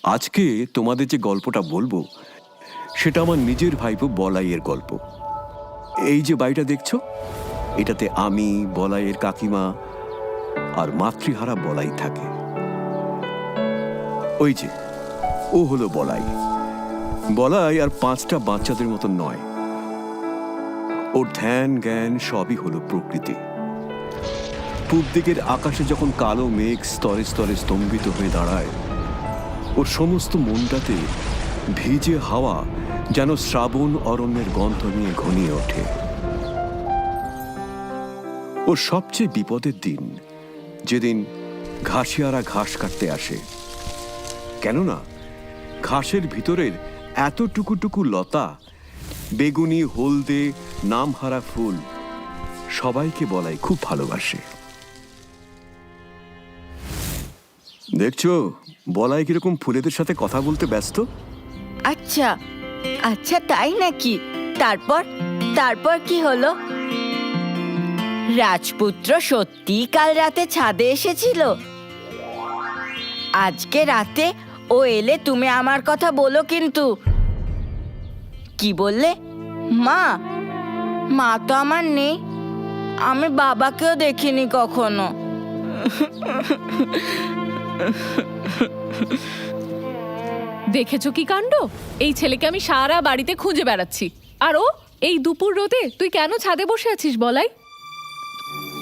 আজকে তোমাদের যে গল্পটা বলবো সেটা আমার নিজের ভাইপো বলাইয়ের গল্প। এই যে বাড়িটা দেখছো, এটাতে আমি, বলাইয়ের কাকিমা আর মাতৃহারা বলাই থাকে। ওই যে ও হলো বলাই। বলাই আর 5টা বাচ্চাদের মতো নয়, ওর ধ্যান জ্ঞান সবই হলো প্রকৃতি। পূব দিকের আকাশে যখন কালো মেঘ স্তরে স্তরে স্তম্ভিত হয়ে দাঁড়ায়, ওর সমস্ত মনটাতে ভিজে হাওয়া যেন শ্রাবণ অরণ্যের গন্ধ নিয়ে ঘনিয়ে ওঠে। ওর সবচেয়ে বিপদের দিন যেদিন ঘাসিয়ারা ঘাস কাটতে আসে, কেননা ঘাসের ভিতরের এতটুকুটুকু লতা, বেগুনি হলদে নামহারা ফুল সবাইকে বলাই খুব ভালোবাসে। দেখছো বলাই কিরকম ফুলেদের সাথে কথা বলতে ব্যস্ত। আচ্ছা আচ্ছা, তাই নাকি? তারপর তারপর কি হলো? রাজপুত্র সত্যি কাল রাতে ছাদে এসেছিল? আজকে রাতে ও এলে তুমি আমার কথা বলো কিন্তু। কি বললে? মা? মা তো আমার নেই, আমি বাবাকেও দেখিনি কখনো। দেখেছো কি কাণ্ড? এই ছেলেকে আমি সারা বাড়িতে খুঁজে বেড়াচ্ছি, আর ও এই দুপুর রোদে তুই কেন ছাদে বসে আছিস বলাই?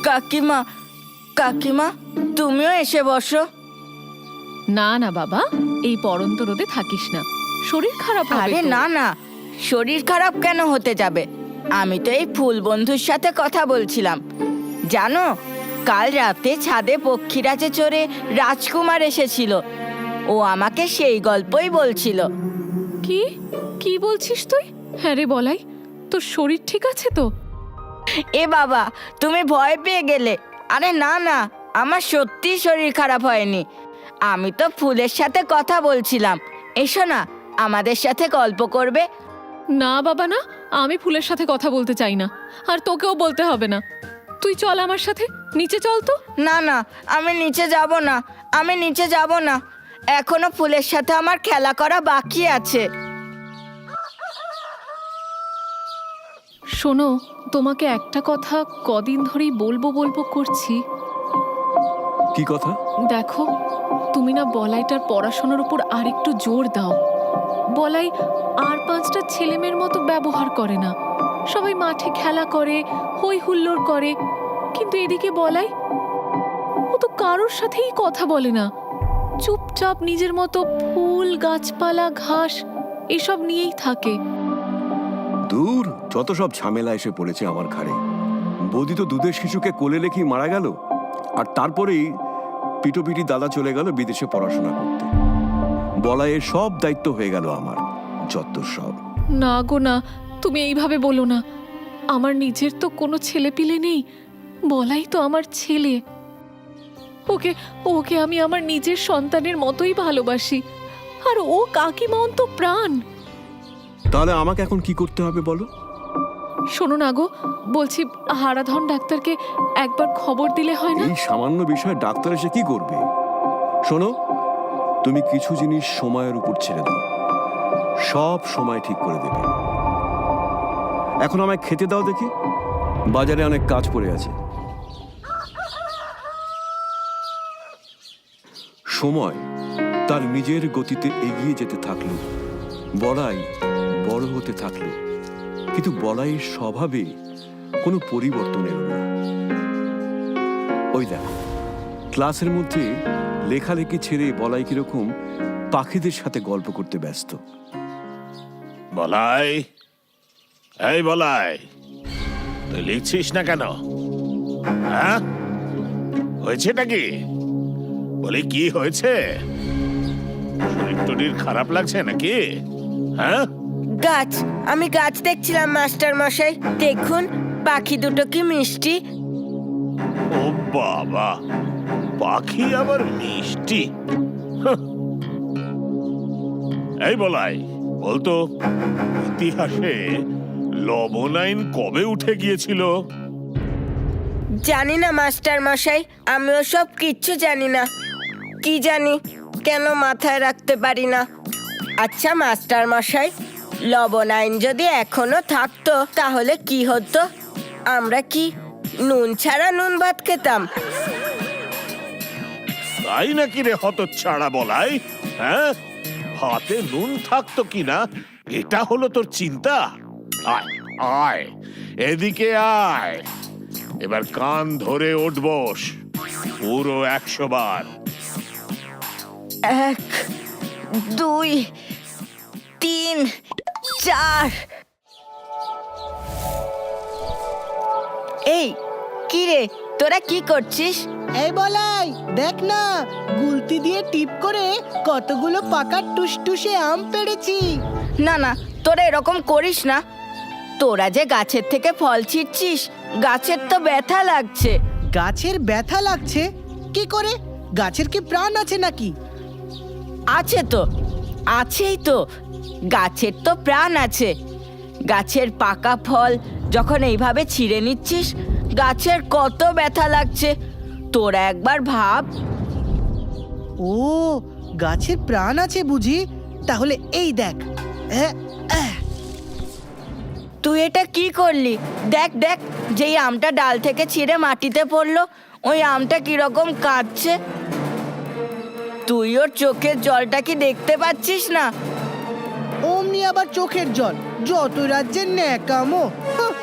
কাকিমা, কাকিমা তুমিও এসে বসো। না না বাবা, এই পড়ন্ত রোদে থাকিস না, শরীর খারাপ হবে। আরে তোর। না না, শরীর খারাপ কেন হতে যাবে? আমি তো এই ফুল বন্ধুর সাথে কথা বলছিলাম। জানো, কাল রাতে ছাদে পক্ষীরাজে চড়ে রাজকুমার এসেছিল। ও আমাকে সেই গল্পই বলছিল। কি কি বলছিস তুই? হ্যাঁ রে বলাই, তোর শরীর ঠিক আছে তো? এ বাবা, তুমি ভয় পেয়ে গেলে। আরে না না, আমার সত্যি শরীর খারাপ হয়নি। আমি তো ফুলের সাথে কথা বলছিলাম। এসো না, আমাদের সাথে গল্প করবে। না বাবা না, আমি ফুলের সাথে কথা বলতে চাই না, আর তোকেও বলতে হবে না। তুই চল আমার সাথে, নিচে চল তো। না না, আমি নিচে যাব না, আমি নিচে যাব না। এখনো ফুলের সাথে আমার খেলা করা বাকি আছে। শোনো, তোমাকে একটা কথা কদিন ধরেই বলবো বলবো করছি। কি কথা? দেখো, তুমি না বলাইটার পড়াশোনার উপর আর একটু জোর দাও। বলাই আর 5টা ছেলেমেয়ের মতো ব্যবহার করে না। সবাই মাঠে খেলা করে, হই হুল্লোড় করে, কিন্তু এদিকে বলাই, ও তো কারোর সাথেই কথা বলে না। চুপচাপ নিজের মতো ফুল, গাছপালা, ঘাস এসব নিয়েই থাকে। দূর, যত সব ঝামেলা এসে পড়েছে আমার ঘাড়ে। বৌদি তো দুধের শিশুকে কোলে রেখেই মারা গেল, আর তারপরেই পিটোপিটি দাদা চলে গেল বিদেশে পড়াশোনা করতে। বলাইয়ের সব দায়িত্ব হয়ে গেল আমার, যত সব। না গো না, তুমি এইভাবে বলো না। আমার নিজের তো কোনো ছেলেপিলে নেই, বলাই তো আমার ছেলে। ওকে ওকে আমি আমার নিজের সন্তানের মতোই ভালোবাসি, আর ও কাকিমা তো প্রাণ। তাহলে আমাকে এখন কি করতে হবে বলো? শোনো না গো, বলছি হারাধন ডাক্তারকে একবার খবর দিলে হয় না? এই সামান্য বিষয়ে ডাক্তার এসে কি করবে? শোনো, তুমি কিছু জিনিস সময়ের উপর ছেড়ে দাও, সব সময় ঠিক করে দেবে। এখন আমায় খেতে দাও দেখি, বাজারে অনেক কাজ পড়ে আছে। সময় তার নিজের গতিতে এগিয়ে যেতে থাকলো, বলাই বড় হতে থাকলো, কিন্তু বলাইয়ের স্বভাবে কোনো পরিবর্তন এলো না। ওই দেখো, ক্লাসের মধ্যে লেখালেখি ছেড়ে বলাই কিরকম পাখিদের সাথে গল্প করতে ব্যস্ত। বলাই, এই বলাই, তুই লিখছিস না কেন? হ্যাঁ, হয়েছেটা কি? বলি কি হয়েছে? শরীর টরীর খারাপ লাগছে নাকি? হ্যাঁ, গাছ, আমি গাছ দেখছিলাম মাস্টার মশাই। দেখুন পাখি দুটো কি মিষ্টি। ও বাবা, পাখি আবার মিষ্টি? হাহ। এই বলাই, বলতো ইতিহাসে লবণাইন কবে উঠে গিয়েছিল? জানি না মাস্টার মশাই, আমিও সব কিচ্ছু জানি না। কি জানি কেন মাথায় রাখতে পারি না। আচ্ছা মাস্টার মশাই, লবণ আইন যদি এখনো থাকতো তাহলে কি হতো? আমরা কি নুন ছাড়া নুন ভাত খেতাম? তাই নাকি রে হতচ্ছাড়া বলাই? হ্যাঁ, হাতে নুন থাকতো কিনা এটা হলো তোর চিন্তা? আয় আয়, এদিকে আয়। এবার কান ধরে ওঠ বস, পুরো 100 বার। 1 2 3 4। এই কি রে, তোরা কি করছিস? এই বলাই, দেখ না, গুলতি দিয়ে টিপ করে কতগুলো পাকা টুসটুসে আম পেড়েছি। না না, তোরা এরকম করিস না। তোরা যে গাছের থেকে ফল ছিঁড়ছিস, গাছের তো ব্যথা লাগছে। গাছের ব্যথা লাগছে কি করে? গাছের কি প্রাণ আছে নাকি? আছে তো, আছেই তো, গাছের তো প্রাণ আছে। গাছের পাকা ফল যখন এইভাবে ছিঁড়ে নিচ্ছিস, গাছের কত ব্যথা লাগছে তোরা একবার ভাব। ও, গাছের প্রাণ আছে বুঝি? তাহলে এই দেখ। তুই এটা কি করলি? দেখ দেখ, যেই আমটা ডাল থেকে ছিঁড়ে মাটিতে পড়লো, ওই আমটা কিরকম কাঁদছে। তুই ওর চোখের জলটা কি দেখতে পাচ্ছিস না? অমনি আবার চোখের জল, যত রাজ্যের ন্যাকামো। হাহ।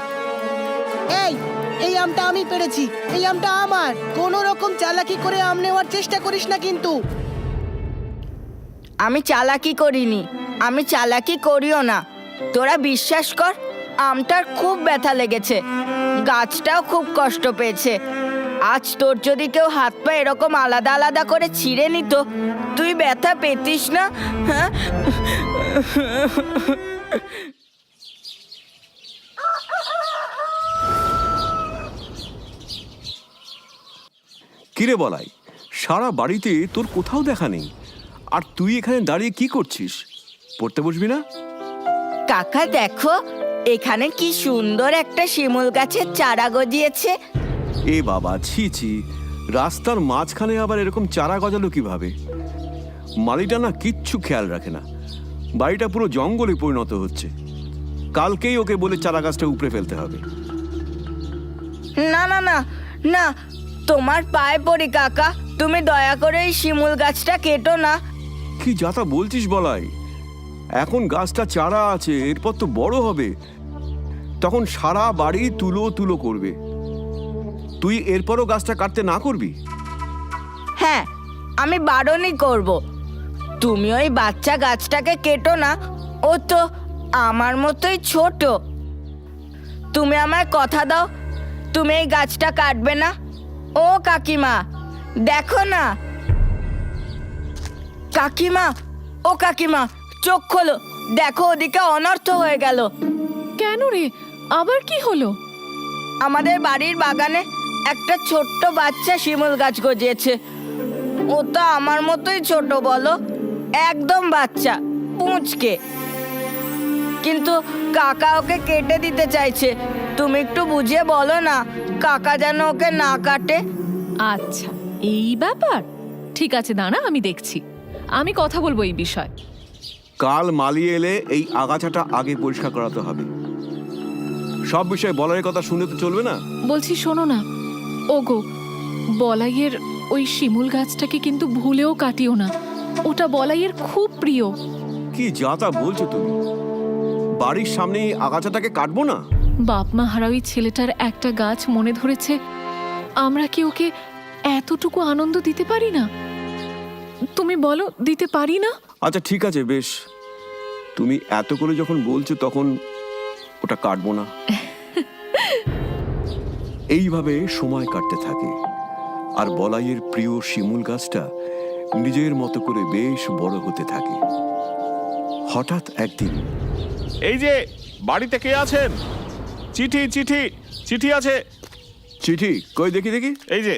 এই আমটা আমি পেড়েছি, এই আমটা আমার। কোনো রকম চালাকি করে আম নেওয়ার চেষ্টা করিস না কিন্তু। আমি চালাকি করিনি, আমি চালাকি করিও না। তোরা বিশ্বাস কর, আমটার খুব ব্যথা লেগেছে, গাছটাও খুব কষ্ট পেয়েছে। আজ তোর যদি কেউ হাত পা এরকম আলাদা আলাদা করে ছিঁড়ে নিত, তুই ব্যথা পেতিস না? হ্যাঁ, কিরে বলাই, সারা বাড়িতে তোর কোথাও দেখা নেই, আর তুই এখানে দাঁড়িয়ে কি করছিস? পড়তে বসবি না? কাকা দেখো, এখানে কি সুন্দর একটা শিমুল গাছের চারা গজিয়েছে। এ বাবা, ছি ছি, রাস্তার মাঝখানে আবার এরকম চারা গজালো কিভাবে? মালিটা না কিচ্ছু খেয়াল রাখে না, বাড়িটা পুরো জঙ্গলে পরিণত হচ্ছে। কালকেই ওকে বলে চারা গাছটা উপড়ে ফেলতে হবে। না না না না, তোমার পায়ে পড়ি কাকা, তুমি দয়া করে এই শিমুল গাছটা কেটো না। কি যাতা বলছিস বলাই? এখন গাছটা চারা আছে, এরপর তো বড় হবে, তখন সারা বাড়ি তুলো তুলো করবে। তুই এরপরও গাছটা কাটতে না করবি? হ্যাঁ, আমি বারণই করব। তুমি ওই বাচ্চা গাছটাকে কেটো না, ও তো আমার মতোই ছোট। তুমি আমায় কথা দাও, তুমি এই গাছটা কাটবে না। ও কাকিমা, দেখো না। কাকিমা, ও কাকিমা, চোখ খোলো, দেখো ওদিকে অনর্থ হয়ে গেল। কেন রে, আবার কি হলো? আমাদের বাড়ির বাগানে একটা ছোট্ট বাচ্চা শিমুল গাছ গজিয়েছে। ও তো আমার মতোই ছোট বলো, একদম বাচ্চা, পুঁচকে। কিন্তু কাকা ওকে কেটে দিতে চাইছে। তুমি একটু বুঝিয়ে বলো না, কাকা যেন ওকে না কাটে। আচ্ছা, এই ব্যাপার। ঠিক আছে, দাঁড়া, আমি দেখছি, আমি কথা বলবো এই বিষয়। কাল মালি এলে এই আগাছাটা আগে পরিষ্কার করাতে হবে। সব বিষয়ে বলার কথা শুনে তো চলবে না। বলছি শোনো না, ওগো, বলাইয়ের ওই শিমুল গাছটাকে কিন্তু ভুলেও কাটিও না, ওটা বলাইয়ের খুব প্রিয়। কি যাতা বলছো তুমি? বাড়ির সামনে এই আগাছাটাকে কাটবো না? বাপ মা হারা ওই ছেলেটার একটা গাছ মনে ধরেছে, আমরা কি ওকে এতটুকু আনন্দ দিতে পারি না? তুমি বলো, দিতে পারি না? আচ্ছা ঠিক আছে, বেশ, তুমি এত করে যখন বলছো তখন ওটা কাটবো না। এইভাবে সময় কাটতে থাকে, আর বলাইয়ের প্রিয় শিমুল গাছটা নিজের মতো করে বেশ বড় হতে থাকে। হঠাৎ একদিন, এই যে বাড়িতে কে আছেন? চিঠি চিঠি চিঠি আছে। চিঠি কই দেখি দেখি। এই যে।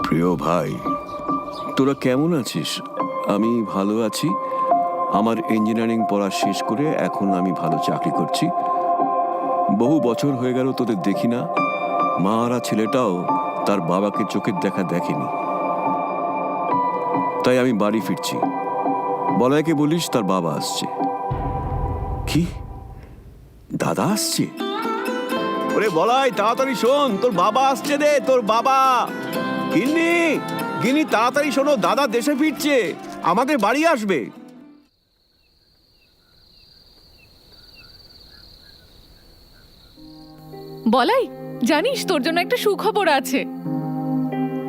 প্রিয় ভাই, তোরা কেমন আছিস? আমি ভালো আছি। আমার ইঞ্জিনিয়ারিং পড়া শেষ করে এখন আমি ভালো চাকরি করছি। বহু বছর হয়ে গেল তোদের দেখি না। মা আর ছেলেটাও তার বাবাকে চোখের দেখা দেখেনি। তাই আমি বাড়ি ফিরছি। বলাইকে বলিস তার বাবা আসছে। কি, দাদা আসছে? ওরে বলাই, তাড়াতাড়ি শোন, তোর বাবা আসছে রে, তোর বাবা। গিন্নি, গিন্নি তাড়াতাড়ি শোনো, দাদা দেশে ফিরছে, আমাদের বাড়ি আসবে। বলাই, জানিস তোর জন্য একটা সুখবর আছে।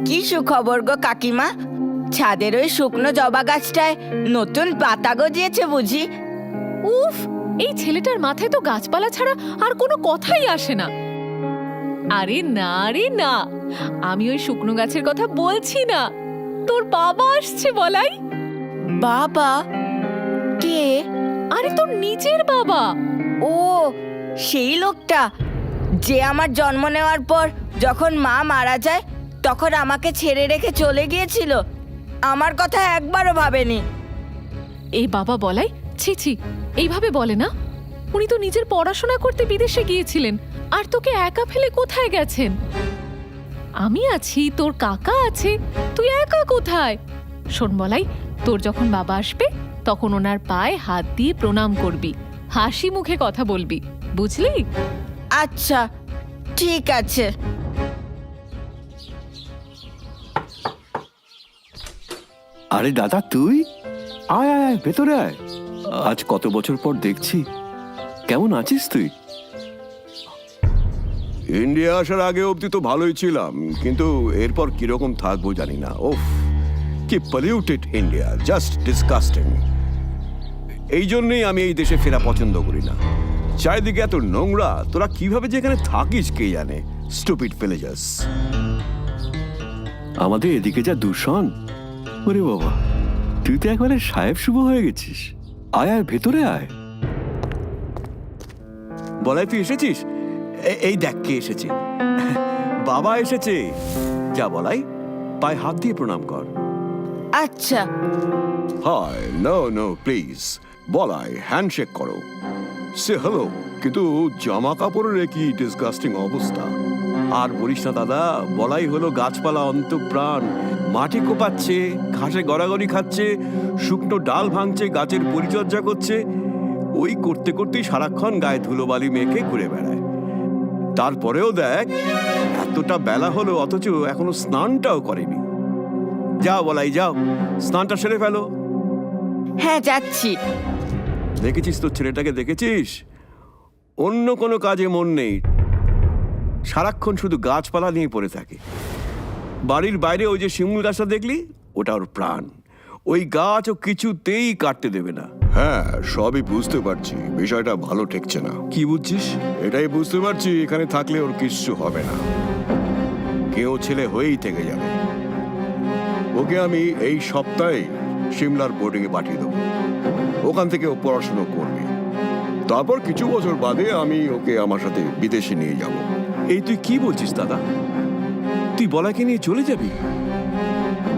কি সুখবর গো কাকিমা? ছাদের ওই শুকনো জবা গাছটায় নতুন পাতা গজিয়েছে বুঝি? উফ, এই ছেলেটার মাথায় তো গাছপালা ছাড়া আর কোনো কথাই আসে না। আরে না রে না, আমি ওই শুকনো গাছের কথা বলছি না, তোর বাবা আসছে বলাই। বাবা? কে? আরে তোর নিজের বাবা। ও, সেই লোকটা যে আমার জন্ম নেওয়ার পর যখন মা মারা যায় তখন আমাকে ছেড়ে রেখে চলে গিয়েছিল, আমার কথা একবারও ভাবেনি। এই বাবা বলাই, ছি ছি, এইভাবে বলে না। উনি তো নিজের পড়াশোনা করতে বিদেশে গিয়েছিলেন, আর তোকে একা ফেলে কোথায় গেছেন? আমি আছি, তোর কাকা আছে, তুই একা কোথায়? শোন বলাই, তোর যখন বাবা আসবে তখন ওনার পায়ে হাত দিয়ে প্রণাম করবি, হাসি মুখে কথা বলবি, বুঝলি? আচ্ছা, ঠিক আছে। আরে দাদা, তুই আয় আয় আয়, ভেতরে আয়। আজ কত বছর পর দেখছি, কেমন আছিস তুই? ইন্ডিয়া আসার আগে অবধি তো ভালোই ছিলাম, কিন্তু এরপর কিরকম থাকবো জানি না। ওফ, কি পলিউটেড ইন্ডিয়া, জাস্ট ডিসকাস্টিং। এই জন্যই আমি এই দেশে ফেরা পছন্দ করি না। চারিদিকে এত নোংরা, তোরা কিভাবে যেখানে থাকিস কে জানে। Stupid villagers. আমাদের এদিকে যা দূষণ। ওরে বাবা, তুই তো একবারে সাহেব শুভ হয়ে গেছিস। আয় আয়, ভেতরে আয়। বলাই, তুই এসেছিস? এই দেখ কে এসেছে। বাবা এসেছে। যা বলাই, পায়ে হাত দিয়ে প্রণাম কর। আচ্ছা। Hi, no no please. বলাই, হ্যান্ডশেক করো, সে হ্যালো। কিন্তু জামা কাপড়ের কি ডিসগাস্টিং অবস্থা। আর বলিস না দাদা, বলাই হলো গাছপালা অন্তঃপ্রাণ। মাটি কোপাচ্ছে, ঘাসে গড়াগড়ি খাচ্ছে, শুকনো ডাল ভাঙছে, গাছের পরিচর্যা করছে। ওই করতে করতেই সারাক্ষণ গায়ে ধুলোবালি মেখে ঘুরে বেড়ায়। তারপরেও দেখ, এতটা বেলা হলো অথচ এখনো স্নানটাও করেনি। যাও বলাই, যাও, স্নানটা সেরে ফেলো। হ্যাঁ, যাচ্ছি। দেখেছিস তোর ছেলেটাকে, দেখেছিস? অন্য কোনো কাজে মন নেই, সারাক্ষণ শুধু গাছপালা নিয়ে পড়ে থাকে। বাড়ির বাইরে ওই যে শিমুল গাছটা দেখলি, ওটা ওর প্রাণ। ওই গাছ ও কিছুতেই কাটতে দেবে না। হ্যাঁ, সবই বুঝতে পারছি, বিষয়টা ভালো ঠেকছে না। কি বুঝছিস? এটাই বুঝতে পারছি, এখানে থাকলে ওর কিচ্ছু হবে না, কেউ ছেলে হয়েই থেকে যাবে। ওকে আমি এই সপ্তাহে সিমলার বোর্ডিংয়ে পাঠিয়ে দেবো। ওখান থেকে ও পড়াশুনো করবে। তারপর কিছু বছর বাদে আমি ওকে আমার সাথে বিদেশে নিয়ে যাব। এই তুই কি বলছিস দাদা? তুই বলাইকে নিয়ে চলে যাবি?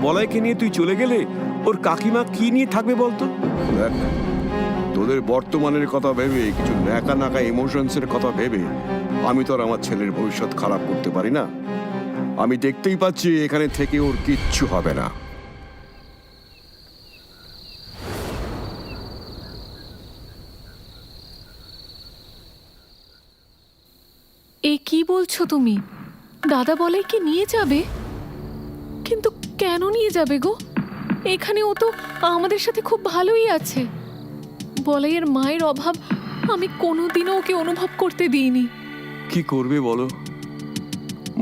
বলাইকে নিয়ে তুই চলে গেলে ওর কাকিমা কি নিয়ে থাকবে বলতো? দেখ, তোদের বর্তমানের কথা ভেবে, কিছু ন্যাকা নাকা ইমোশনসের কথা ভেবে আমি তো আর আমার ছেলের ভবিষ্যৎ খারাপ করতে পারি না। আমি দেখতেই পাচ্ছি এখানে থেকে ওর কিচ্ছু হবে না। এ কি বলছো তুমি? দাদা বলাইকে নিয়ে যাবে? কিন্তু কেন নিয়ে যাবে গো? এখানে ও তো আমাদের সাথে খুব ভালোই আছে। বলাইয়ের মায়ের অভাব আমি কোনোদিনও ওকে অনুভব করতে দিইনি। কি করবে বলো?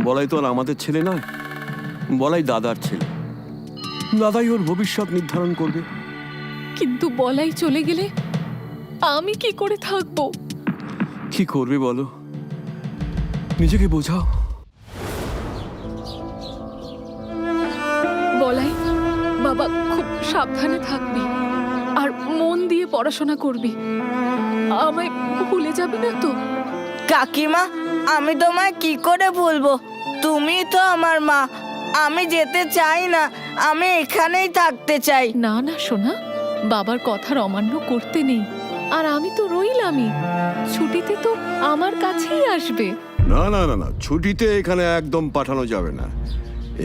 বলাই তো আর আমাদের ছেলে নয়, বলাই দাদার ছেলে। দাদাই ওর ভবিষ্যৎ নির্ধারণ করবে। কিন্তু বলাই চলে গেলে আমি কি করে থাকবো? কি করবে বলো? নিজেকে বোঝাও। বলাই, বাবা খুব সাবধানে থাকবি আর মন দিয়ে পড়াশোনা করবি। আমায় ভুলে যাবি না তো? কাকিমা, আমি তোমায় কি করে ভুলবো? তুমি তো আমার মা। আমি যেতে চাই না, আমি এখানেই থাকতে চাই। না না সোনা, বাবার কথার অমান্য করতে নেই। আর আমি তো রইলামই, ছুটিতে তো আমার কাছেই আসবে। না না না না, ছুটিতে এখানে একদম পাঠানো যাবে না।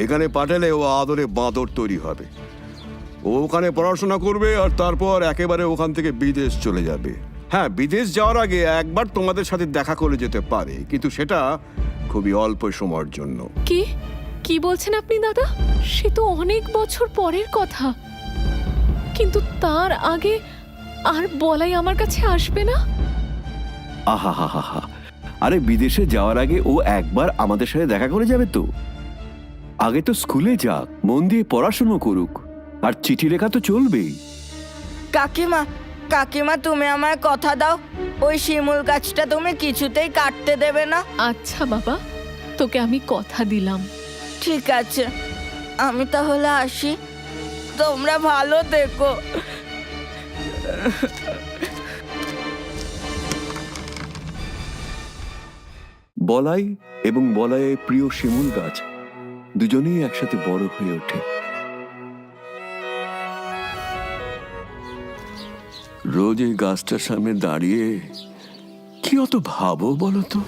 এখানে পাঠালে ও আদরে বাঁদর তৈরি হবে। ও ওখানে পড়াশোনা করবে আর তারপর একেবারে ওখান থেকে বিদেশ চলে যাবে। হ্যাঁ, বিদেশ যাওয়ার আগে একবার তোমাদের সাথে দেখা করে যেতে পারে, কিন্তু সেটা খুবই অল্প সময়ের জন্য। কি কি বলছেন আপনি দাদা? সে তো অনেক বছর পরের কথা। কিন্তু তার আগে আর বলাই আমার কাছে আসবে না? আহা হা হা হা, আরে বিদেশে যাওয়ার আগে ও একবার আমাদের সাথে দেখা করে যাবে তো। আগে তো স্কুলে যাক, মন দিয়ে পড়াশুনো করুক, আর চিঠি লেখা তো চলবেই। কাকিমা, কাকিমা তুমি আমায় কথা দাও, ওই শিমুল গাছটা তুমি কিছুতেই কাটতে দেবে না। আচ্ছা বাবা, তোকে আমি কথা দিলাম। ঠিক আছে, আমি তাহলে আসি। তোমরা ভালো দেখো। বলাই এবং বলাইয়ের প্রিয় শিমুল গাছ দুজনেই একসাথে বড় হয়ে ওঠে। রোজ এই গাছটার সামনে দাঁড়িয়ে কি অত ভাবো বলো তো?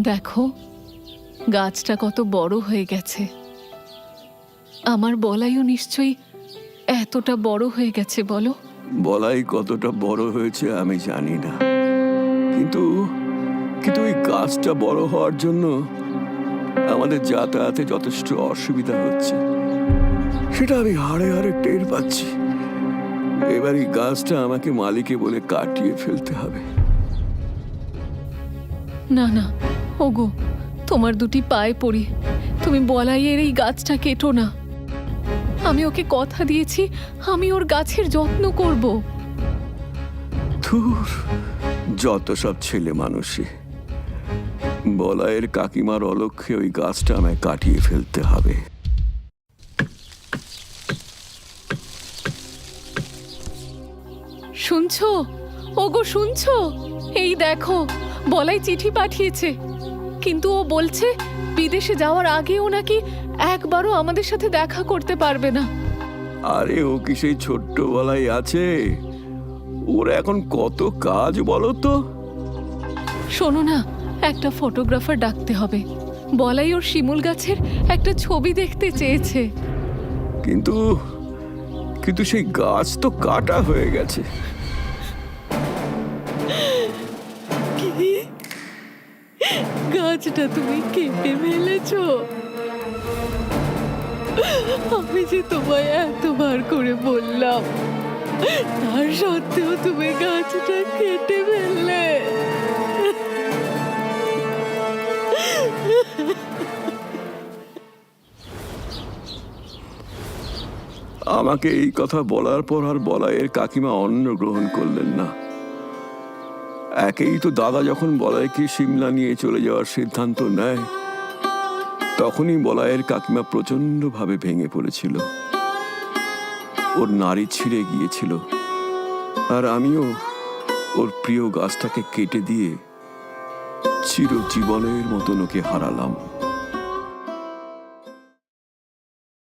দেখো, গাছটা কত বড় হয়ে গেছে। আমার বলাইও নিশ্চয়ই এতটা বড় হয়ে গেছে বলো। বলাই কতটা বড় হয়েছে আমি জানি না, কিন্তু কিন্তু ওই গাছটা বড় হওয়ার জন্য আমাদের যাতায়াতে যথেষ্ট অসুবিধা হচ্ছে, সেটা আমি হাড়ে হাড়ে টের পাচ্ছি। এবার এই গাছটা আমাকে মালিকে বলে কাটিয়ে ফেলতে হবে। না না ওগো, তোমার দুটি পায়ে পড়ি, তুমি বলাইয়ের এই গাছটা কেটো না। আমি ওকে কথা দিয়েছি, আমি ওর গাছের যত্ন করব। ধুর, যত সব ছেলে মানুষই। বলাইয়ের কাকিমার অলক্ষ্যে ওই গাছটা আমায় কাটিয়ে ফেলতে হবে। শুনছো ওগো, শুনছো? এই দেখো, বলাই চিঠি পাঠিয়েছে, কিন্তু ও বলছে বিদেশে যাওয়ার আগেও নাকি একবারও আমাদের সাথে দেখা করতে পারবে না। আরে ও কি সেই ছোট্ট বলাই আছে? ওর এখন কত কাজ বলো তো। শোনো না, একটা ফটোগ্রাফার ডাকতে হবে। বলাই ওর শিমুল গাছের একটা ছবি দেখতে চেয়েছে। কিন্তু কিন্তু সেই গাছ তো কাটা হয়ে গেছে। গাছটা তুমি কেটে ফেলেছো? আমি যে তোমায় এতবার করে বললাম, তার সত্ত্বেও তুমি গাছটা কেটে ফেললে। আমাকে এই কথা বলার পর আর বলাইয়ের কাকিমা অন্ন গ্রহণ করলেন না। একেই তো দাদা যখন বলাইকে সিমলা নিয়ে চলে যাওয়ার সিদ্ধান্ত নেয়, তখনই বলাইয়ের কাকিমা প্রচন্ডভাবে ভেঙে পড়েছিল। ওর নাড়ি ছিঁড়ে গিয়েছিল, আর আমিও ওর প্রিয় গাছটাকে কেটে দিয়ে চিরজীবনের মতন ওকে হারালাম।